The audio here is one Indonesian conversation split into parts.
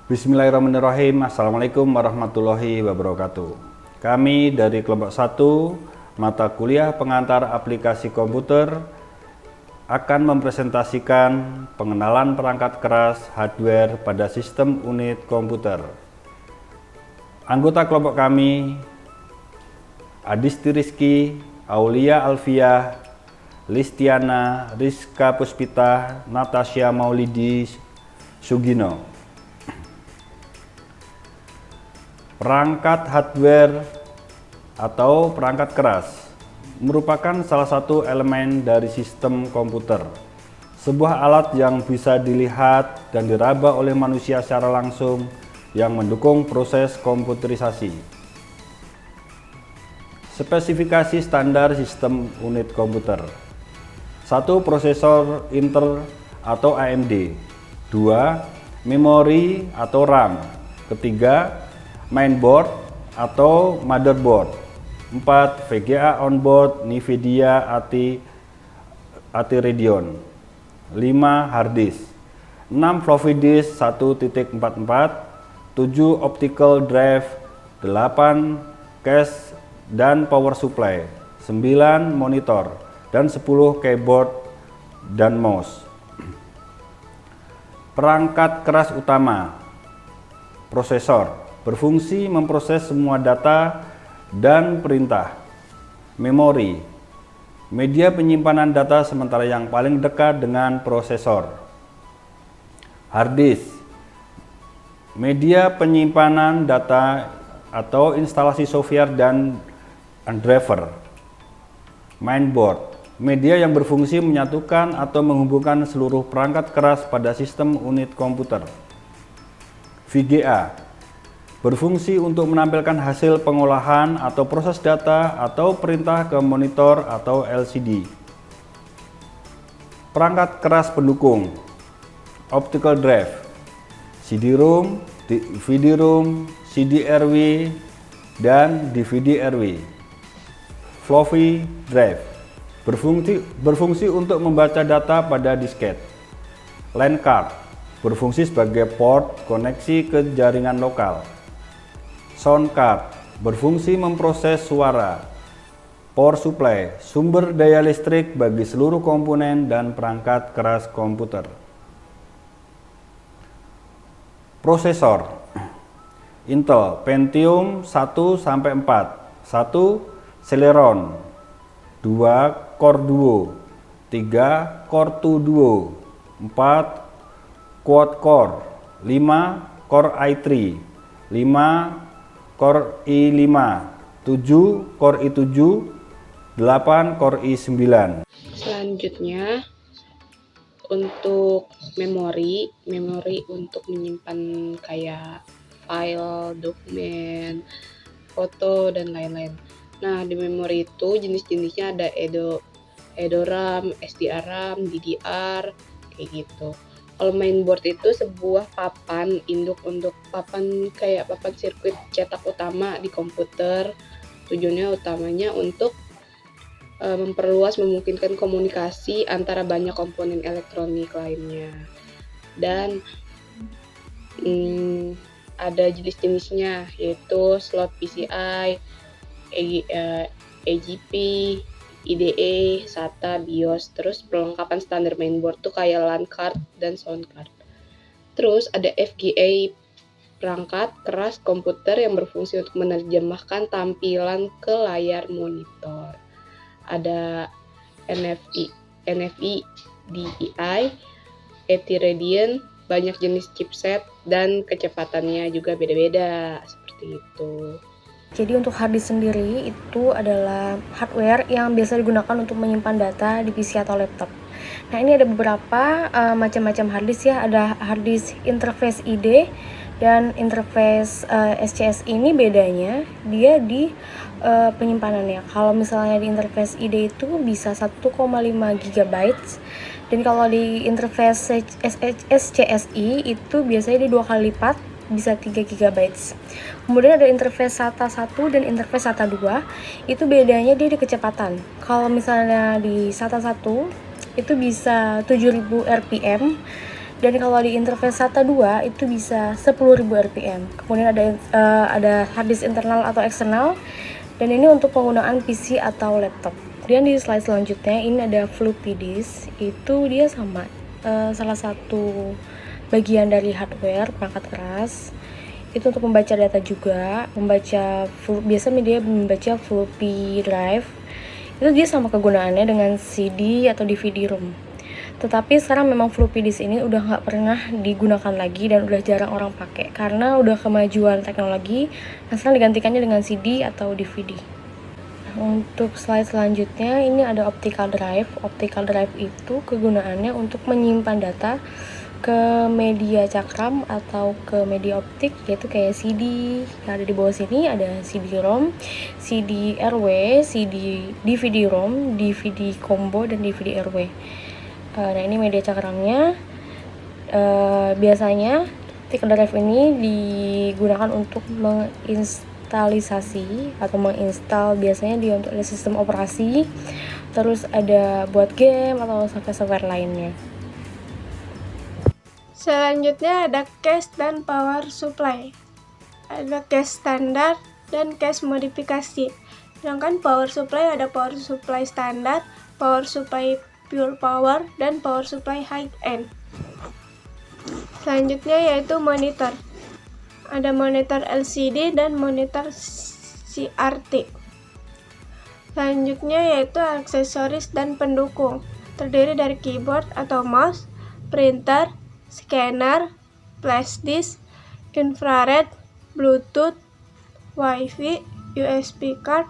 Bismillahirrahmanirrahim. Assalamualaikum warahmatullahi wabarakatuh. Kami dari kelompok 1 mata kuliah pengantar aplikasi komputer akan mempresentasikan pengenalan perangkat keras hardware pada sistem unit komputer. Anggota kelompok kami Adisti Rizky, Aulia Alfiah, Listiana, Rizka Puspita, Natasha Maulidi Sugino. Perangkat hardware atau perangkat keras merupakan salah satu elemen dari sistem komputer. Sebuah alat yang bisa dilihat dan diraba oleh manusia secara langsung yang mendukung proses komputerisasi. Spesifikasi standar sistem unit komputer. 1. Prosesor Intel atau AMD. 2. Memori atau RAM. 3. Mainboard atau motherboard. 4. VGA onboard NVIDIA AT Radeon. 5. Hard disk. 6. Floppy disk 1.44. 7. Optical drive. 8. Cache dan power supply. 9. Monitor. Dan 10. Keyboard dan mouse. Perangkat keras utama. Prosesor berfungsi memproses semua data dan perintah. Memori, media penyimpanan data sementara yang paling dekat dengan prosesor. Hard disk, media penyimpanan data atau instalasi software dan driver. Mainboard, media yang berfungsi menyatukan atau menghubungkan seluruh perangkat keras pada sistem unit komputer. VGA, berfungsi untuk menampilkan hasil pengolahan atau proses data atau perintah ke monitor atau LCD. Perangkat keras pendukung. Optical drive, CD-ROM, DVD-ROM, CD-RW, dan DVD-RW. Floppy drive, berfungsi untuk membaca data pada disket. LAN card, berfungsi sebagai port koneksi ke jaringan lokal. Sound card, berfungsi memproses suara. Power supply, sumber daya listrik bagi seluruh komponen dan perangkat keras komputer. Prosesor Intel Pentium 1-4, 1 Celeron, 2 Core Duo, 3 Core 2 Duo, 4 Quad Core, 5 Core i3, 5 Core i5, 7 Core i7, 8 Core i9. Selanjutnya untuk memori untuk menyimpan kayak file, dokumen, foto dan lain-lain. Nah, di memori itu jenis-jenisnya ada EDORAM, SDRAM, DDR, kayak gitu. Kalau mainboard itu sebuah papan induk untuk papan sirkuit cetak utama di komputer. Tujuannya utamanya untuk memperluas, memungkinkan komunikasi antara banyak komponen elektronik lainnya. Dan ada jenis-jenisnya, yaitu slot PCI, AGP, IDE, SATA, BIOS. Terus perlengkapan standar mainboard tuh kayak LAN card dan sound card. Terus ada FGA, perangkat keras komputer yang berfungsi untuk menerjemahkan tampilan ke layar monitor. Ada NFI, DEI, AT Radeon, banyak jenis chipset dan kecepatannya juga beda-beda seperti itu. Jadi untuk hard disk sendiri itu adalah hardware yang biasa digunakan untuk menyimpan data di PC atau laptop. Nah, ini ada beberapa macam-macam hard disk ya. Ada hard disk interface ID dan interface SCS. Ini bedanya dia di penyimpanannya. Kalau misalnya di interface ID itu bisa 1,5 GB, dan kalau di interface SCSI itu biasanya di 2 kali lipat, bisa 3 GB. Kemudian ada interface SATA 1 dan interface SATA 2. Itu bedanya dia di kecepatan. Kalau misalnya di SATA 1 itu bisa 7000 rpm Dan kalau di interface SATA 2 itu bisa 10.000 rpm. Kemudian ada hard disk internal atau eksternal, dan ini untuk penggunaan PC atau laptop. Kemudian di slide selanjutnya ini ada floppy disk. Itu dia sama salah satu bagian dari hardware perangkat keras. Itu untuk membaca data juga, biasa media membaca floppy drive. Itu dia sama kegunaannya dengan CD atau DVD-ROM. Tetapi sekarang memang floppy disk ini udah nggak pernah digunakan lagi dan udah jarang orang pakai karena udah kemajuan teknologi. Nah, sekarang digantikannya dengan CD atau DVD. Untuk slide selanjutnya ini ada optical drive. Optical drive itu kegunaannya untuk menyimpan data ke media cakram atau ke media optik, yaitu kayak CD. Yang ada di bawah sini ada CD-ROM, CD-RW, CD DVD-ROM, DVD combo, dan DVD-RW. Nah, ini media cakramnya. Biasanya optical drive ini digunakan untuk menginstalisasi atau menginstal, biasanya dia untuk sistem operasi, terus ada buat game atau software lainnya. Selanjutnya ada case dan power supply. Ada case standar dan case modifikasi. Sedangkan power supply ada power supply standar, power supply pure power, dan power supply high end. Selanjutnya yaitu monitor. Ada monitor LCD dan monitor CRT. Selanjutnya yaitu aksesoris dan pendukung. Terdiri dari keyboard atau mouse, printer, scanner, flash disk, infrared, Bluetooth, Wi-Fi, USB card,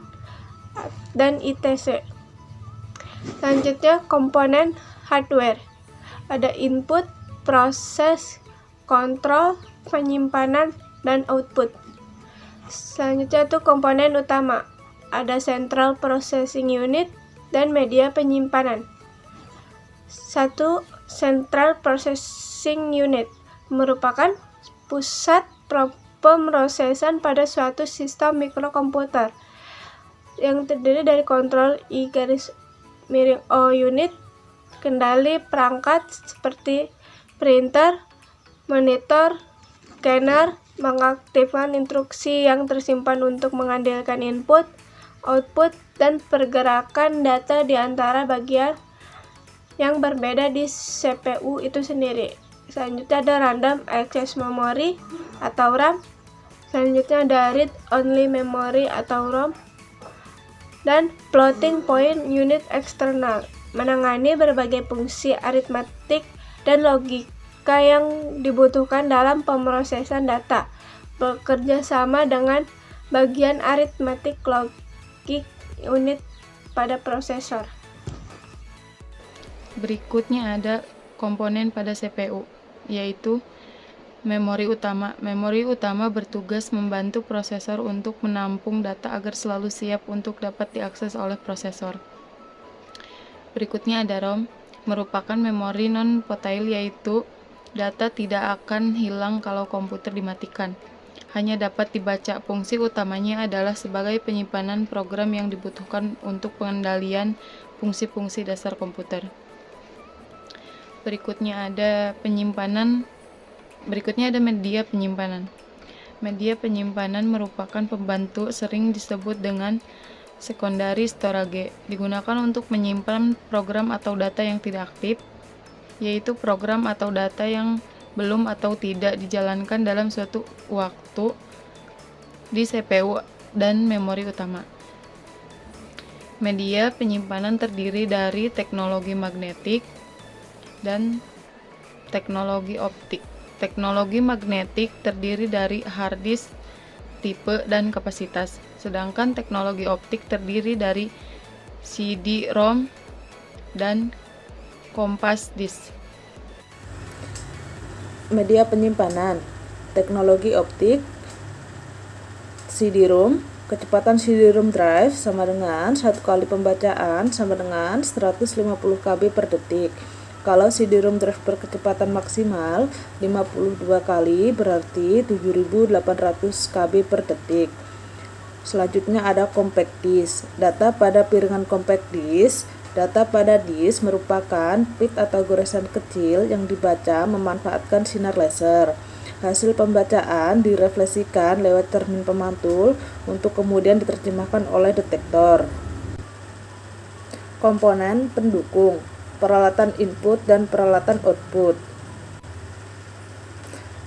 dan etc. Selanjutnya komponen hardware. Ada input, proses, kontrol, penyimpanan, dan output. Selanjutnya itu komponen utama. Ada central processing unit dan media penyimpanan. 1. Central processing unit merupakan pusat pemrosesan pada suatu sistem mikrokomputer yang terdiri dari kontrol I-O unit, kendali perangkat seperti printer, monitor, scanner, mengaktifkan instruksi yang tersimpan untuk mengandalkan input, output, dan pergerakan data di antara bagian yang berbeda di CPU itu sendiri. Selanjutnya ada random access memory atau RAM. Selanjutnya ada read-only memory atau ROM. Dan floating point unit eksternal, menangani berbagai fungsi aritmatik dan logika yang dibutuhkan dalam pemrosesan data, bekerja sama dengan bagian aritmatik logik unit pada prosesor. Berikutnya ada komponen pada CPU, yaitu memori utama. Memori utama bertugas membantu prosesor untuk menampung data agar selalu siap untuk dapat diakses oleh prosesor. Berikutnya ada ROM, merupakan memori non-volatile, yaitu data tidak akan hilang kalau komputer dimatikan. Hanya dapat dibaca. Fungsi utamanya adalah sebagai penyimpanan program yang dibutuhkan untuk pengendalian fungsi-fungsi dasar komputer. Berikutnya ada media penyimpanan. Media penyimpanan merupakan pembantu, sering disebut dengan secondary storage, digunakan untuk menyimpan program atau data yang tidak aktif, yaitu program atau data yang belum atau tidak dijalankan dalam suatu waktu di CPU dan memori utama. Media penyimpanan terdiri dari teknologi magnetik dan teknologi optik. Teknologi magnetik terdiri dari hard disk, tipe, dan kapasitas, sedangkan teknologi optik terdiri dari CD-ROM dan compact disk. Media penyimpanan, teknologi optik, CD-ROM, kecepatan CD-ROM drive sama dengan 1 kali pembacaan sama dengan 150 KB per detik. Kalau CD-ROM drive berkecepatan maksimal 52 kali berarti 7800 KB per detik. Selanjutnya ada compact disk. Data pada piringan compact disk Data pada disk merupakan bit atau goresan kecil yang dibaca memanfaatkan sinar laser. Hasil pembacaan direfleksikan lewat cermin pemantul untuk kemudian diterjemahkan oleh detektor. Komponen pendukung, peralatan input dan peralatan output.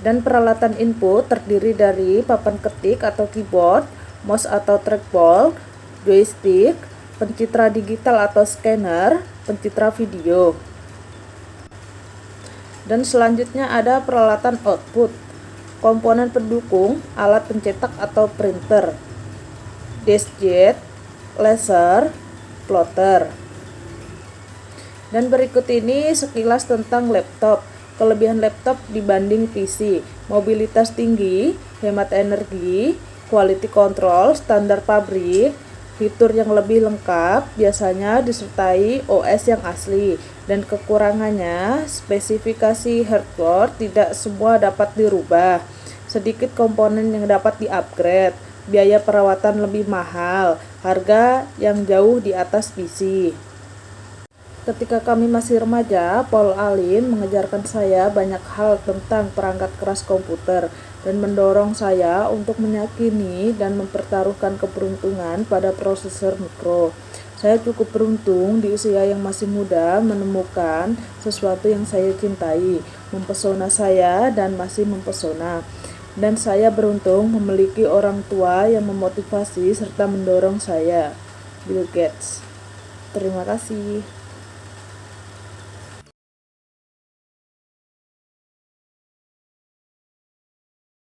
Dan peralatan input terdiri dari papan ketik atau keyboard, mouse atau trackball, joystick, pencitra digital atau scanner, pencitra video. Dan selanjutnya ada peralatan output. Komponen pendukung, alat pencetak atau printer, diskjet, laser, plotter. Dan berikut ini sekilas tentang laptop. Kelebihan laptop dibanding PC: mobilitas tinggi, hemat energi, quality control, standar pabrik, fitur yang lebih lengkap, biasanya disertai OS yang asli, dan kekurangannya, spesifikasi hardware tidak semua dapat dirubah, sedikit komponen yang dapat di-upgrade, biaya perawatan lebih mahal, harga yang jauh di atas PC. Ketika kami masih remaja, Paul Allen mengajarkan saya banyak hal tentang perangkat keras komputer dan mendorong saya untuk meyakini dan mempertaruhkan keberuntungan pada prosesor mikro. Saya cukup beruntung di usia yang masih muda menemukan sesuatu yang saya cintai, mempesona saya dan masih mempesona. Dan saya beruntung memiliki orang tua yang memotivasi serta mendorong saya. Bill Gates. Terima kasih.